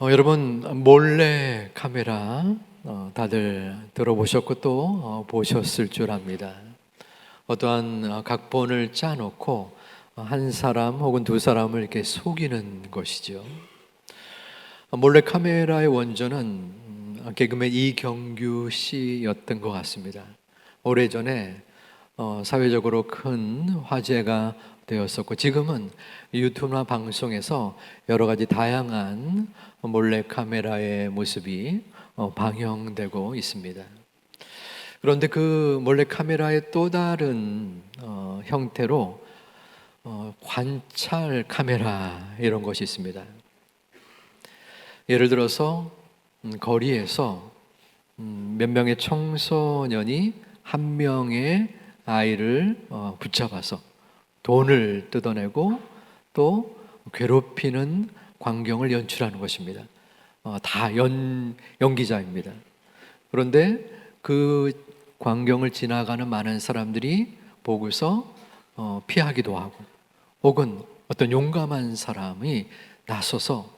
여러분 몰래 카메라 다들 들어보셨고 또 보셨을 줄 압니다. 어떠한 각본을 짜놓고 한 사람 혹은 두 사람을 이렇게 속이는 것이죠. 몰래 카메라의 원조는 개그맨 이경규 씨였던 것 같습니다. 오래전에 사회적으로 큰 화제가 되었었고 지금은 유튜브나 방송에서 여러 가지 다양한 몰래 카메라의 모습이 방영되고 있습니다. 그런데 그 몰래 카메라의 또 다른 형태로 관찰 카메라 이런 것이 있습니다. 예를 들어서 거리에서 몇 명의 청소년이 한 명의 아이를 붙잡아서 돈을 뜯어내고 또 괴롭히는 광경을 연출하는 것입니다. 다 연기자입니다. 그런데 그 광경을 지나가는 많은 사람들이 보고서 피하기도 하고 혹은 어떤 용감한 사람이 나서서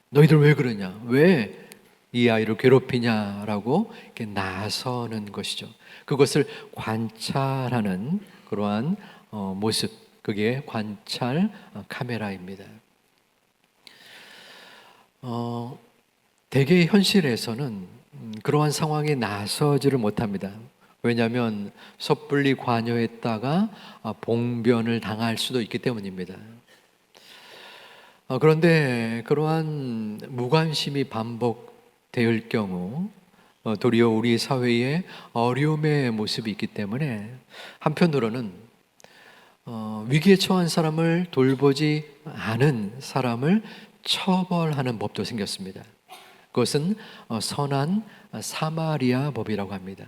너희들 왜 그러냐? 왜 이 아이를 괴롭히냐라고 이렇게 나서는 것이죠. 그것을 관찰하는 그러한 모습, 그게 관찰 카메라입니다. 대개 현실에서는 그러한 상황에 나서지를 못합니다. 왜냐하면 섣불리 관여했다가 봉변을 당할 수도 있기 때문입니다. 그런데 그러한 무관심이 반복될 경우 도리어 우리 사회에 어려움의 모습이 있기 때문에 한편으로는 위기에 처한 사람을 돌보지 않은 사람을 처벌하는 법도 생겼습니다. 그것은 선한 사마리아 법이라고 합니다.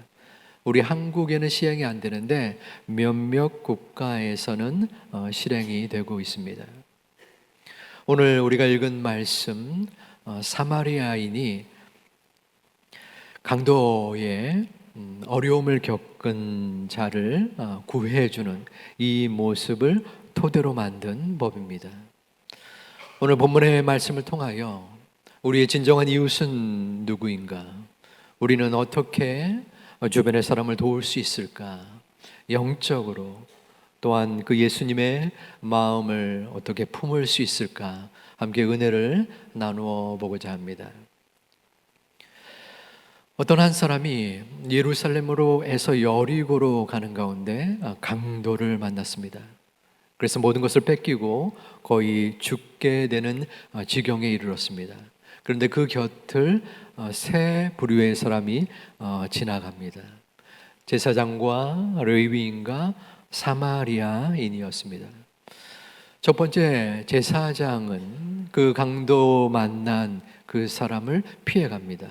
우리 한국에는 시행이 안 되는데 몇몇 국가에서는 실행이 되고 있습니다. 오늘 우리가 읽은 말씀 사마리아인이 강도의 어려움을 겪은 자를 구해주는 이 모습을 토대로 만든 법입니다. 오늘 본문의 말씀을 통하여 우리의 진정한 이웃은 누구인가? 우리는 어떻게 주변의 사람을 도울 수 있을까? 영적으로 또한 그 예수님의 마음을 어떻게 품을 수 있을까? 함께 은혜를 나누어 보고자 합니다. 어떤 한 사람이 예루살렘으로에서 여리고로 가는 가운데 강도를 만났습니다. 그래서 모든 것을 뺏기고 거의 죽게 되는 지경에 이르렀습니다. 그런데 그 곁을 세 부류의 사람이 지나갑니다. 제사장과 레위인과 사마리아인이었습니다. 첫 번째 제사장은 그 강도 만난 그 사람을 피해갑니다.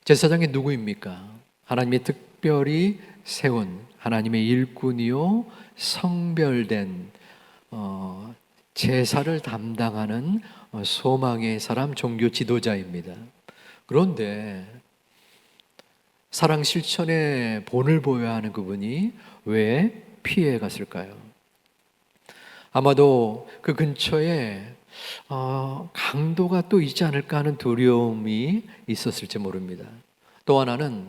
제사장이 누구입니까? 하나님이 특별히 세운 하나님의 일꾼이요 성별된 제사를 담당하는 소망의 사람, 종교 지도자입니다. 그런데 사랑 실천의 본을 보여야 하는 그분이 왜 피해 갔을까요? 아마도 그 근처에 강도가 또 있지 않을까 하는 두려움이 있었을지 모릅니다. 또 하나는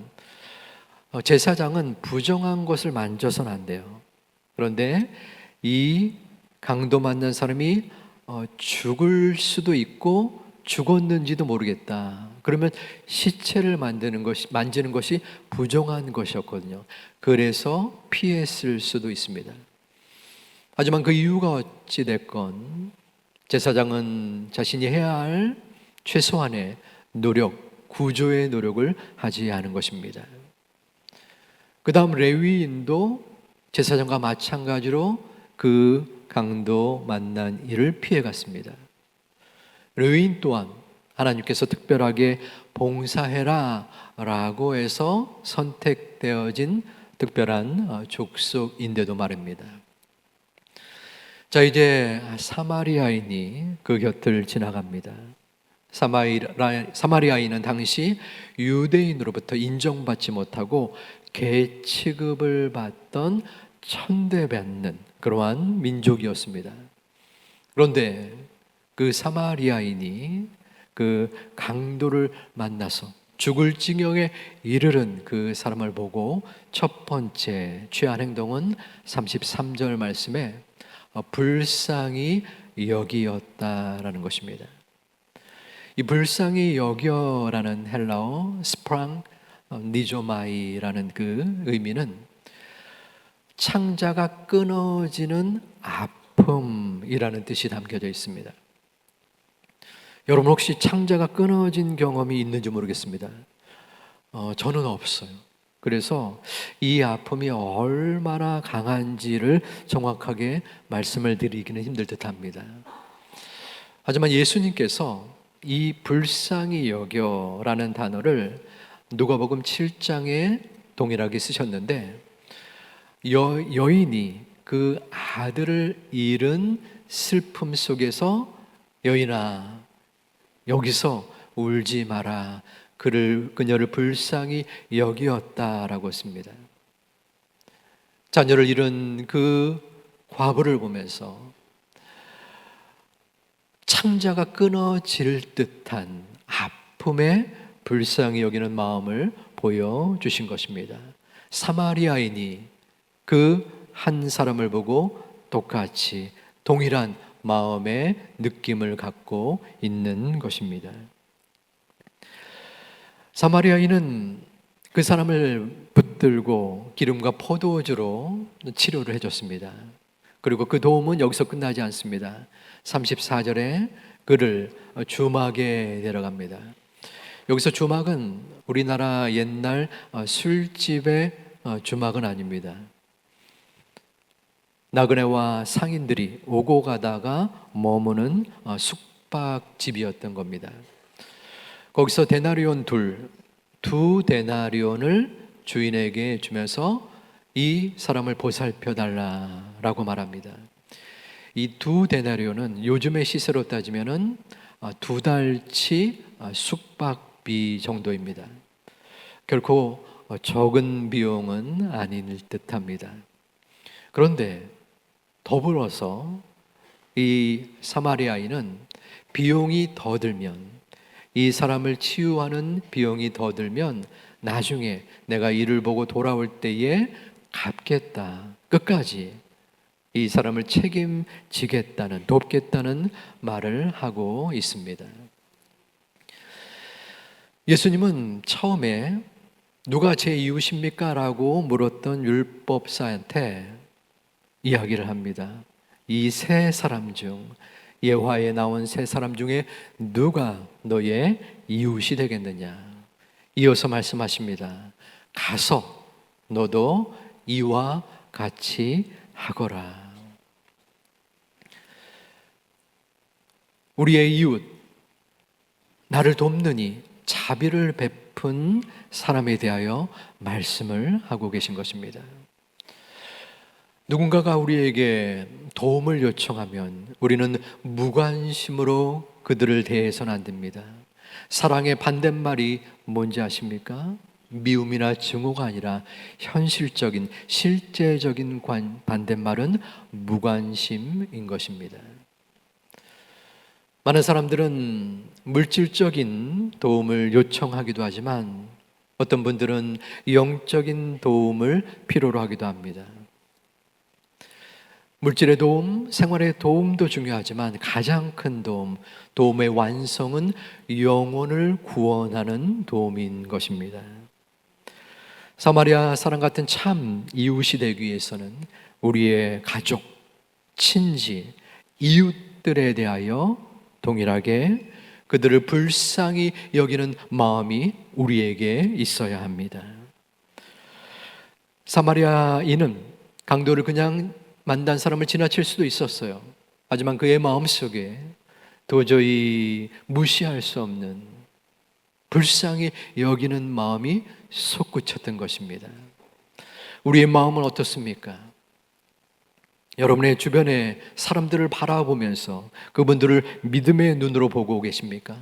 제사장은 부정한 것을 만져서는 안 돼요. 그런데 이 강도 만난 사람이 죽을 수도 있고 죽었는지도 모르겠다. 그러면 시체를 만지는 것이 부정한 것이었거든요. 그래서 피했을 수도 있습니다. 하지만 그 이유가 어찌 됐건 제사장은 자신이 해야 할 최소한의 노력, 구조의 노력을 하지 않은 것입니다. 그 다음 레위인도 제사장과 마찬가지로 그 강도 만난 일을 피해갔습니다. 레위인 또한 하나님께서 특별하게 봉사해라 라고 해서 선택되어진 특별한 족속인데도 말입니다. 자, 이제 사마리아인이 그 곁을 지나갑니다. 사마리아인은 당시 유대인으로부터 인정받지 못하고 개 취급을 받던 천대받는 그러한 민족이었습니다. 그런데 그 사마리아인이 그 강도를 만나서 죽을 지경에 이르른 그 사람을 보고 첫 번째 취한 행동은 33절 말씀에 불쌍히 여기었다라는 것입니다. 이 불쌍히 여겨라는 헬라어 스프랑 니조마이라는 그 의미는 창자가 끊어지는 아픔이라는 뜻이 담겨져 있습니다. 여러분 혹시 창자가 끊어진 경험이 있는지 모르겠습니다. 저는 없어요. 그래서 이 아픔이 얼마나 강한지를 정확하게 말씀을 드리기는 힘들 듯합니다. 하지만 예수님께서 이 불쌍히 여겨라는 단어를 누가복음 7장에 동일하게 쓰셨는데 여인이 그 아들을 잃은 슬픔 속에서 여인아 여기서 울지 마라 그녀를 불쌍히 여기었다라고 씁니다. 자녀를 잃은 그 과부를 보면서 창자가 끊어질 듯한 아픔에 불쌍히 여기는 마음을 보여주신 것입니다. 사마리아인이 그 한 사람을 보고 똑같이 동일한 마음의 느낌을 갖고 있는 것입니다. 사마리아인은 그 사람을 붙들고 기름과 포도주로 치료를 해줬습니다. 그리고 그 도움은 여기서 끝나지 않습니다. 34절에 그를 주막에 데려갑니다. 여기서 주막은 우리나라 옛날 술집의 주막은 아닙니다. 나그네와 상인들이 오고 가다가 머무는 숙박집이었던 겁니다. 거기서 데나리온 두 데나리온을 주인에게 주면서 이 사람을 보살펴 달라라고 말합니다. 이 두 데나리온은 요즘의 시세로 따지면은 2달치 숙박비 정도입니다. 결코 적은 비용은 아닐 듯합니다. 그런데 더불어서 이 사마리아인은 비용이 더 들면 이 사람을 치유하는 비용이 더 들면 나중에 내가 이를 보고 돌아올 때에 갚겠다. 끝까지 이 사람을 책임지겠다는 돕겠다는 말을 하고 있습니다. 예수님은 처음에 누가 제 이웃입니까? 라고 물었던 율법사한테 이야기를 합니다. 이 세 사람 중 예화에 나온 세 사람 중에 누가 너의 이웃이 되겠느냐? 이어서 말씀하십니다. 가서 너도 이와 같이 하거라. 우리의 이웃, 나를 돕느니 자비를 베푼 사람에 대하여 말씀을 하고 계신 것입니다. 누군가가 우리에게 도움을 요청하면 우리는 무관심으로 그들을 대해서는 안 됩니다. 사랑의 반대말이 뭔지 아십니까? 미움이나 증오가 아니라 현실적인, 실제적인 반대말은 무관심인 것입니다. 많은 사람들은 물질적인 도움을 요청하기도 하지만 어떤 분들은 영적인 도움을 필요로 하기도 합니다. 물질의 도움, 생활의 도움도 중요하지만 가장 큰 도움의 완성은 영혼을 구원하는 도움인 것입니다. 사마리아 사람 같은 참 이웃이 되기 위해서는 우리의 가족, 친지, 이웃들에 대하여 동일하게 그들을 불쌍히 여기는 마음이 우리에게 있어야 합니다. 사마리아인은 강도를 그냥 만난 사람을 지나칠 수도 있었어요. 하지만 그의 마음속에 도저히 무시할 수 없는 불쌍히 여기는 마음이 솟구쳤던 것입니다. 우리의 마음은 어떻습니까? 여러분의 주변의 사람들을 바라보면서 그분들을 믿음의 눈으로 보고 계십니까?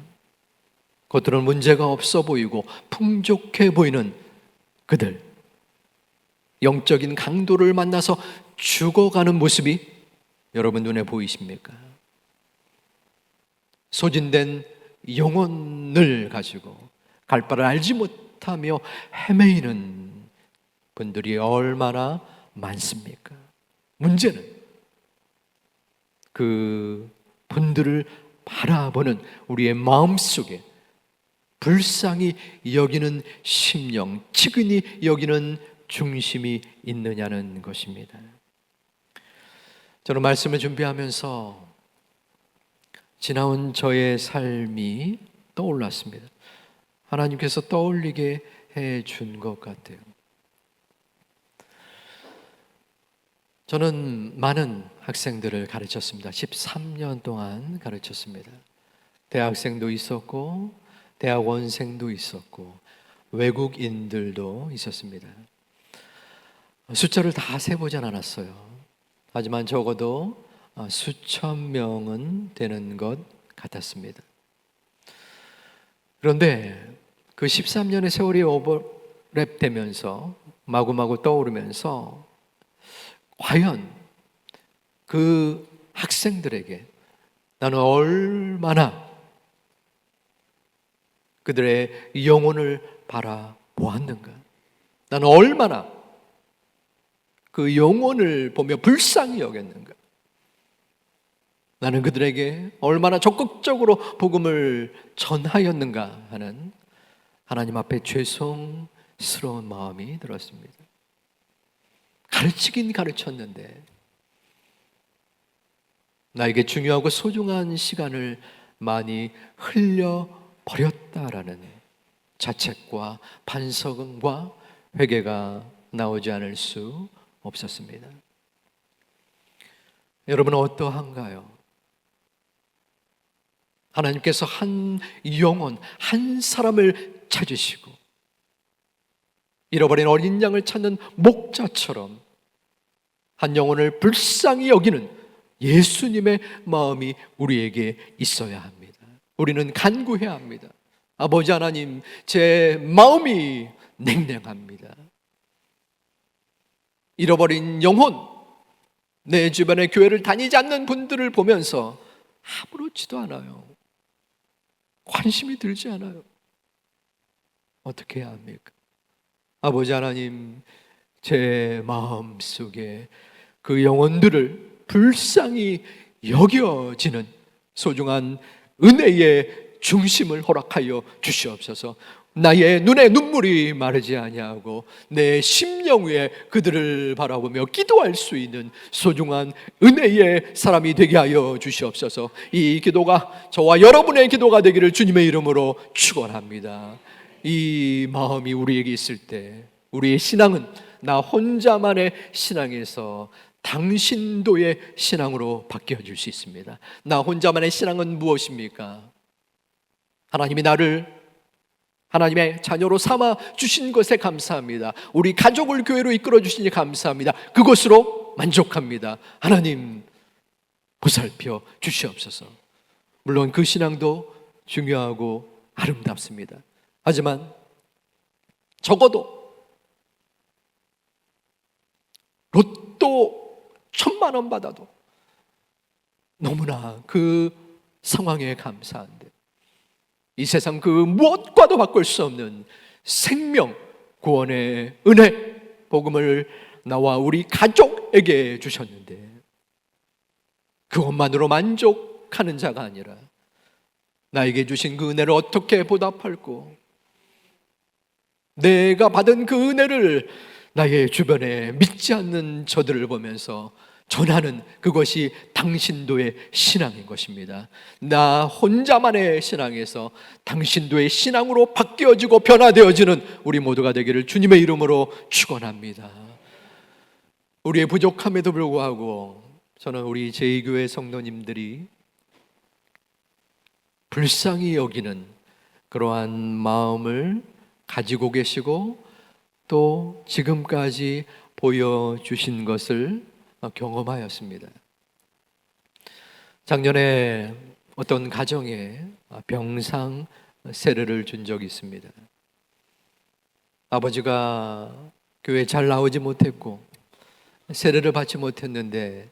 겉으로는 문제가 없어 보이고 풍족해 보이는 그들, 영적인 강도를 만나서 죽어가는 모습이 여러분 눈에 보이십니까? 소진된 영혼을 가지고 갈 바를 알지 못하며 헤매이는 분들이 얼마나 많습니까? 문제는 그 분들을 바라보는 우리의 마음속에 불쌍히 여기는 심령, 측은히 여기는 중심이 있느냐는 것입니다. 저는 말씀을 준비하면서 지나온 저의 삶이 떠올랐습니다. 하나님께서 떠올리게 해준 것 같아요. 저는 많은 학생들을 가르쳤습니다. 13년 동안 가르쳤습니다. 대학생도 있었고 대학원생도 있었고 외국인들도 있었습니다. 숫자를 다 세보진 않았어요. 하지만 적어도 수천 명은 되는 것 같았습니다. 그런데 그 13년의 세월이 오버랩되면서 마구마구 떠오르면서 과연 그 학생들에게 나는 얼마나 그들의 영혼을 바라보았는가? 나는 얼마나 그 영혼을 보며 불쌍히 여겼는가? 나는 그들에게 얼마나 적극적으로 복음을 전하였는가 하는 하나님 앞에 죄송스러운 마음이 들었습니다. 가르치긴 가르쳤는데 나에게 중요하고 소중한 시간을 많이 흘려버렸다라는 자책과 반성과 회개가 나오지 않을 수 없었습니다. 여러분은 어떠한가요? 하나님께서 한 영혼, 한 사람을 찾으시고 잃어버린 어린 양을 찾는 목자처럼 한 영혼을 불쌍히 여기는 예수님의 마음이 우리에게 있어야 합니다. 우리는 간구해야 합니다. 아버지 하나님, 제 마음이 냉랭합니다. 잃어버린 영혼, 내 주변에 교회를 다니지 않는 분들을 보면서 아무렇지도 않아요. 관심이 들지 않아요. 어떻게 해야 합니까? 아버지 하나님, 제 마음속에 그 영혼들을 불쌍히 여겨지는 소중한 은혜의 중심을 허락하여 주시옵소서. 나의 눈에 눈물이 마르지 아니하고 내 심령 위에 그들을 바라보며 기도할 수 있는 소중한 은혜의 사람이 되게 하여 주시옵소서. 이 기도가 저와 여러분의 기도가 되기를 주님의 이름으로 축원합니다. 이 마음이 우리에게 있을 때 우리의 신앙은 나 혼자만의 신앙에서 당신도의 신앙으로 바뀌어질 수 있습니다. 나 혼자만의 신앙은 무엇입니까? 하나님이 나를 하나님의 자녀로 삼아 주신 것에 감사합니다. 우리 가족을 교회로 이끌어 주시니 감사합니다. 그것으로 만족합니다. 하나님 보살펴 주시옵소서. 물론 그 신앙도 중요하고 아름답습니다. 하지만 적어도 로또 1,000,000원 받아도 너무나 그 상황에 감사한데 이 세상 그 무엇과도 바꿀 수 없는 생명 구원의 은혜 복음을 나와 우리 가족에게 주셨는데 그것만으로 만족하는 자가 아니라 나에게 주신 그 은혜를 어떻게 보답할고 내가 받은 그 은혜를 나의 주변에 믿지 않는 저들을 보면서 전하는 그것이 당신도의 신앙인 것입니다. 나 혼자만의 신앙에서 당신도의 신앙으로 바뀌어지고 변화되어지는 우리 모두가 되기를 주님의 이름으로 축원합니다. 우리의 부족함에도 불구하고 저는 우리 제2교회 성도님들이 불쌍히 여기는 그러한 마음을 가지고 계시고 또 지금까지 보여주신 것을 경험하였습니다. 작년에 어떤 가정에 병상 세례를 준 적이 있습니다. 아버지가 교회에 잘 나오지 못했고 세례를 받지 못했는데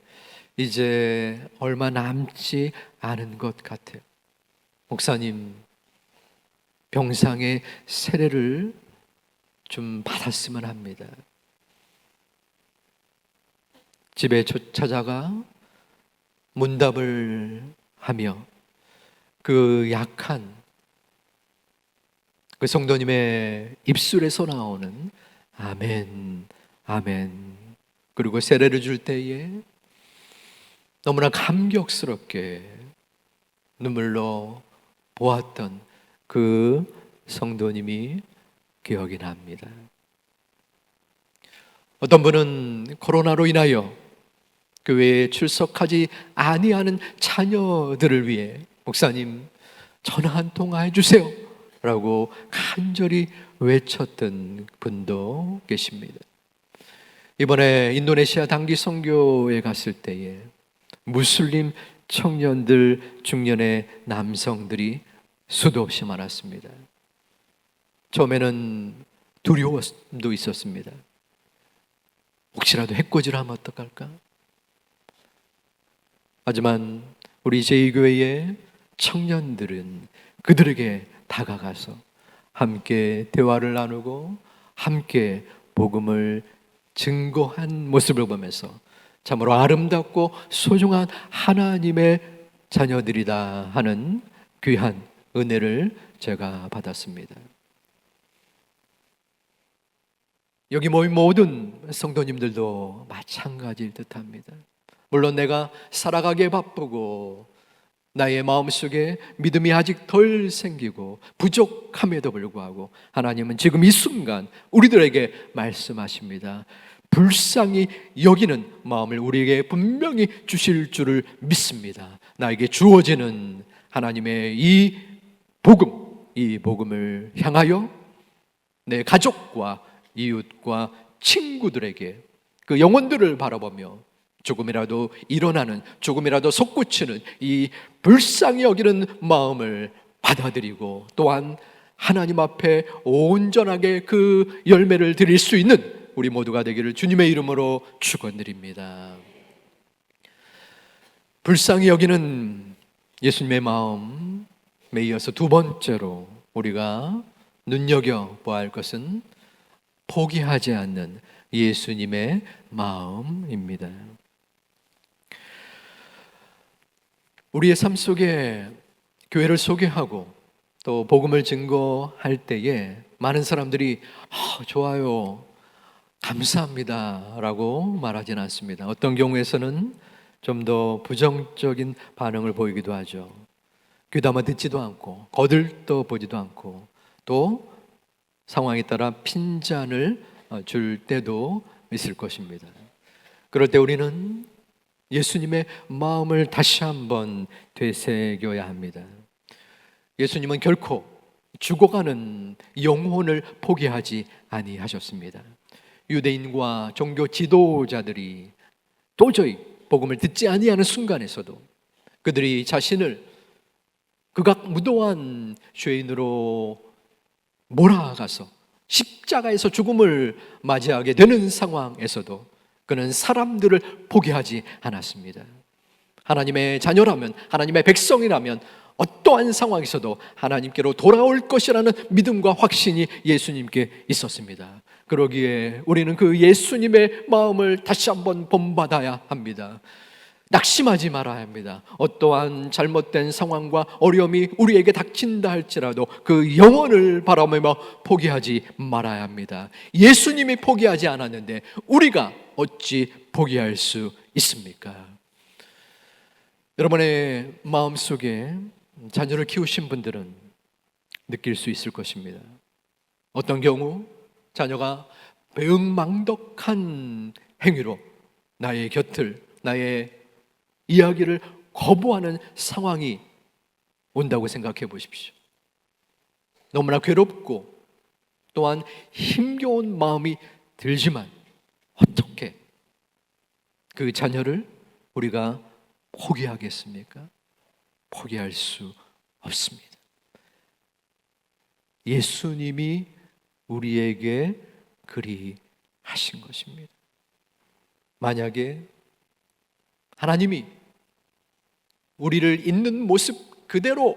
이제 얼마 남지 않은 것 같아요. 목사님, 병상의 세례를 좀 받았으면 합니다. 집에 찾아가 문답을 하며 그 약한 그 성도님의 입술에서 나오는 아멘, 아멘, 그리고 세례를 줄 때에 너무나 감격스럽게 눈물로 보았던 그 성도님이 기억이 납니다. 어떤 분은 코로나로 인하여 교회에 출석하지 아니하는 자녀들을 위해 목사님 전화 한 통화 해주세요 라고 간절히 외쳤던 분도 계십니다. 이번에 인도네시아 단기 선교에 갔을 때에 무슬림 청년들, 중년의 남성들이 수도 없이 많았습니다. 처음에는 두려움도 있었습니다. 혹시라도 해코지를 하면 어떡할까? 하지만 우리 제2교회의 청년들은 그들에게 다가가서 함께 대화를 나누고 함께 복음을 증거한 모습을 보면서 참으로 아름답고 소중한 하나님의 자녀들이다 하는 귀한 은혜를 제가 받았습니다. 여기 모인 모든 성도님들도 마찬가지일 듯합니다. 물론 내가 살아가기에 바쁘고 나의 마음속에 믿음이 아직 덜 생기고 부족함에도 불구하고 하나님은 지금 이 순간 우리들에게 말씀하십니다. 불쌍히 여기는 마음을 우리에게 분명히 주실 줄을 믿습니다. 나에게 주어지는 하나님의 이 복음을 향하여 내 가족과 이웃과 친구들에게 그 영혼들을 바라보며 조금이라도 일어나는, 조금이라도 솟구치는 이 불쌍히 여기는 마음을 받아들이고 또한 하나님 앞에 온전하게 그 열매를 드릴 수 있는 우리 모두가 되기를 주님의 이름으로 축원드립니다. 불쌍히 여기는 예수님의 마음에 이어서 두 번째로 우리가 눈여겨봐야 할 것은 포기하지 않는 예수님의 마음입니다. 우리의 삶 속에 교회를 소개하고 또 복음을 증거할 때에 많은 사람들이 좋아요, 감사합니다 라고 말하지는 않습니다. 어떤 경우에서는 좀 더 부정적인 반응을 보이기도 하죠. 귀담아 듣지도 않고 거들떠 보지도 않고 또 상황에 따라 핀잔을 줄 때도 있을 것입니다. 그럴 때 우리는 예수님의 마음을 다시 한번 되새겨야 합니다. 예수님은 결코 죽어가는 영혼을 포기하지 아니하셨습니다. 유대인과 종교 지도자들이 도저히 복음을 듣지 아니하는 순간에서도 그들이 자신을 극악무도한 죄인으로 몰아가서 십자가에서 죽음을 맞이하게 되는 상황에서도 그는 사람들을 포기하지 않았습니다. 하나님의 자녀라면, 하나님의 백성이라면 어떠한 상황에서도 하나님께로 돌아올 것이라는 믿음과 확신이 예수님께 있었습니다. 그러기에 우리는 그 예수님의 마음을 다시 한번 본받아야 합니다. 낙심하지 말아야 합니다. 어떠한 잘못된 상황과 어려움이 우리에게 닥친다 할지라도 그 영혼을 바라보며 포기하지 말아야 합니다. 예수님이 포기하지 않았는데 우리가 어찌 포기할 수 있습니까? 여러분의 마음속에 자녀를 키우신 분들은 느낄 수 있을 것입니다. 어떤 경우 자녀가 배은망덕한 행위로 나의 곁을, 나의 이야기를 거부하는 상황이 온다고 생각해 보십시오. 너무나 괴롭고 또한 힘겨운 마음이 들지만 어떻게 그 자녀를 우리가 포기하겠습니까? 포기할 수 없습니다. 예수님이 우리에게 그리 하신 것입니다. 만약에 하나님이 우리를 있는 모습 그대로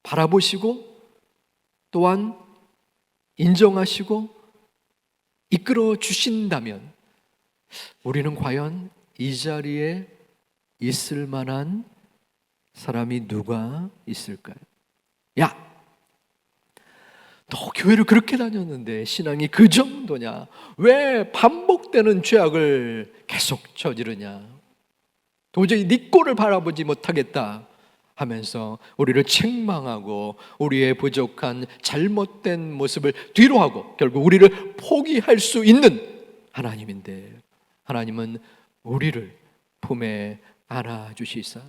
바라보시고 또한 인정하시고 이끌어 주신다면 우리는 과연 이 자리에 있을 만한 사람이 누가 있을까요? 야, 너 교회를 그렇게 다녔는데 신앙이 그 정도냐? 왜 반복되는 죄악을 계속 저지르냐? 도저히 네 꼴을 바라보지 못하겠다 하면서 우리를 책망하고 우리의 부족한 잘못된 모습을 뒤로하고 결국 우리를 포기할 수 있는 하나님인데, 하나님은 우리를 품에 안아주시사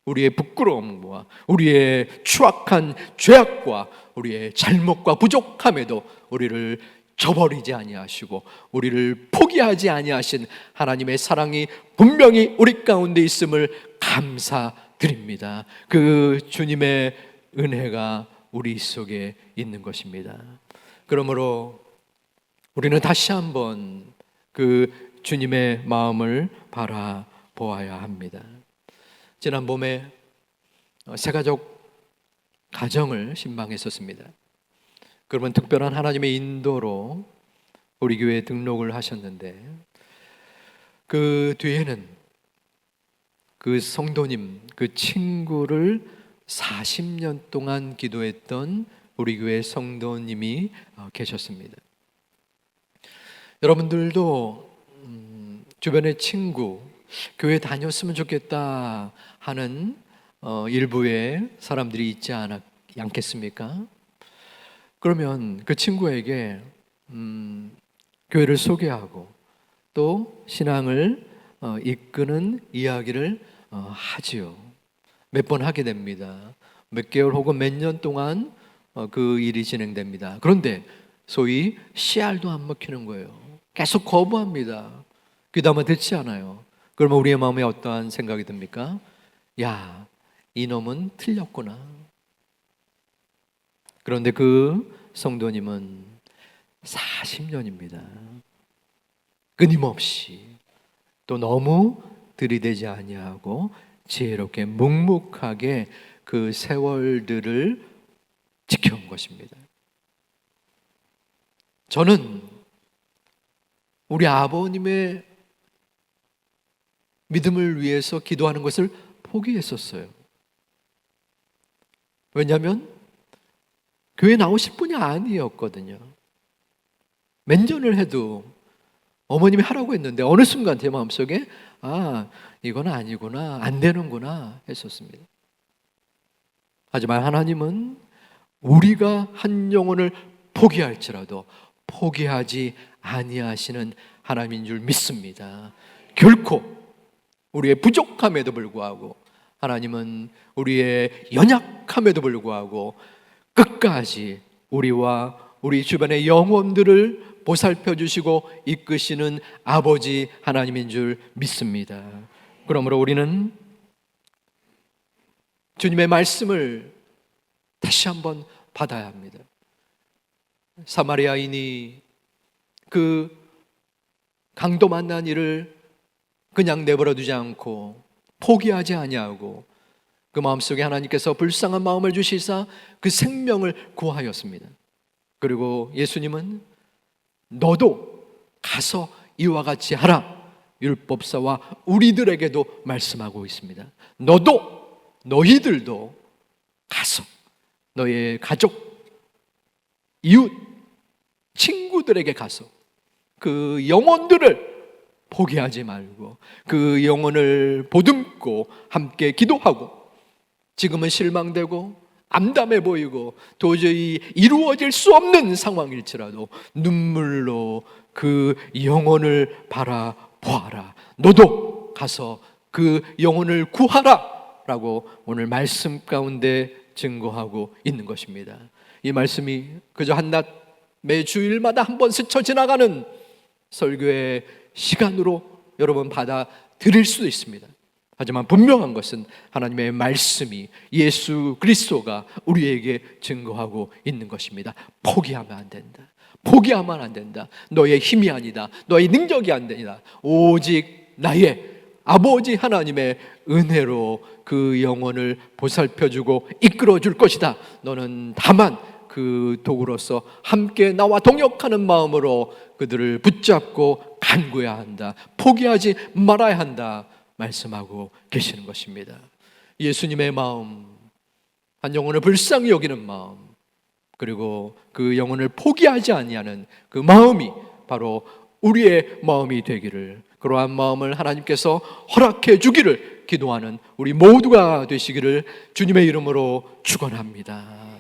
우리의 부끄러움과 우리의 추악한 죄악과 우리의 잘못과 부족함에도 우리를 저버리지 아니하시고 우리를 포기하지 아니하신 하나님의 사랑이 분명히 우리 가운데 있음을 감사드립니다. 그 주님의 은혜가 우리 속에 있는 것입니다. 그러므로 우리는 다시 한번 그 주님의 마음을 바라보아야 합니다. 지난 봄에 새가족 가정을 신방했었습니다. 그러면 특별한 하나님의 인도로 우리 교회에 등록을 하셨는데 그 뒤에는 그 성도님, 그 친구를 40년 동안 기도했던 우리 교회 성도님이 계셨습니다. 여러분들도 주변의 친구, 교회 다녔으면 좋겠다 하는 일부의 사람들이 있지 않겠습니까? 그러면 그 친구에게 교회를 소개하고 또 신앙을 이끄는 이야기를 하지요. 몇 번 하게 됩니다. 몇 개월 혹은 몇 년 동안 그 일이 진행됩니다. 그런데 소위 씨알도 안 먹히는 거예요. 계속 거부합니다. 귀담아 듣지 않아요. 그러면 우리의 마음에 어떠한 생각이 듭니까? 야, 이놈은 틀렸구나. 그런데 그 성도님은 40년입니다. 끊임없이 또 너무 들이대지 아니하고 지혜롭게 묵묵하게 그 세월들을 지켜온 것입니다. 저는 우리 아버님의 믿음을 위해서 기도하는 것을 포기했었어요. 왜냐하면 교회 나오실 분이 아니었거든요. 맨전을 해도 어머님이 하라고 했는데 어느 순간 제 마음속에 이건 아니구나, 안 되는구나 했었습니다. 하지만 하나님은 우리가 한 영혼을 포기할지라도 포기하지 아니하시는 하나님인 줄 믿습니다. 결코 우리의 부족함에도 불구하고 하나님은 우리의 연약함에도 불구하고 끝까지 우리와 우리 주변의 영혼들을 보살펴 주시고 이끄시는 아버지 하나님인 줄 믿습니다. 그러므로 우리는 주님의 말씀을 다시 한번 받아야 합니다. 사마리아인이 그 강도 만난 일을 그냥 내버려 두지 않고 포기하지 아니하고 그 마음속에 하나님께서 불쌍한 마음을 주시사 그 생명을 구하였습니다. 그리고 예수님은 너도 가서 이와 같이 하라 율법사와 우리들에게도 말씀하고 있습니다. 너희들도 가서 너의 가족, 이웃, 친구들에게 가서 그 영혼들을 포기하지 말고 그 영혼을 보듬고 함께 기도하고 지금은 실망되고 암담해 보이고 도저히 이루어질 수 없는 상황일지라도 눈물로 그 영혼을 바라보아라. 너도 가서 그 영혼을 구하라 라고 오늘 말씀 가운데 증거하고 있는 것입니다. 이 말씀이 그저 한낱 매주일마다 한 번 스쳐 지나가는 설교의 시간으로 여러분 받아들일 수도 있습니다. 하지만 분명한 것은 하나님의 말씀이 예수 그리스도가 우리에게 증거하고 있는 것입니다. 포기하면 안 된다. 포기하면 안 된다. 너의 힘이 아니다. 너의 능력이 안 된다. 오직 나의 아버지 하나님의 은혜로 그 영혼을 보살펴주고 이끌어 줄 것이다. 너는 다만 그 도구로서 함께 나와 동역하는 마음으로 그들을 붙잡고 간구해야 한다. 포기하지 말아야 한다. 말씀하고 계시는 것입니다. 예수님의 마음, 한 영혼을 불쌍히 여기는 마음, 그리고 그 영혼을 포기하지 아니하는 그 마음이 바로 우리의 마음이 되기를, 그러한 마음을 하나님께서 허락해 주기를 기도하는 우리 모두가 되시기를 주님의 이름으로 축원합니다.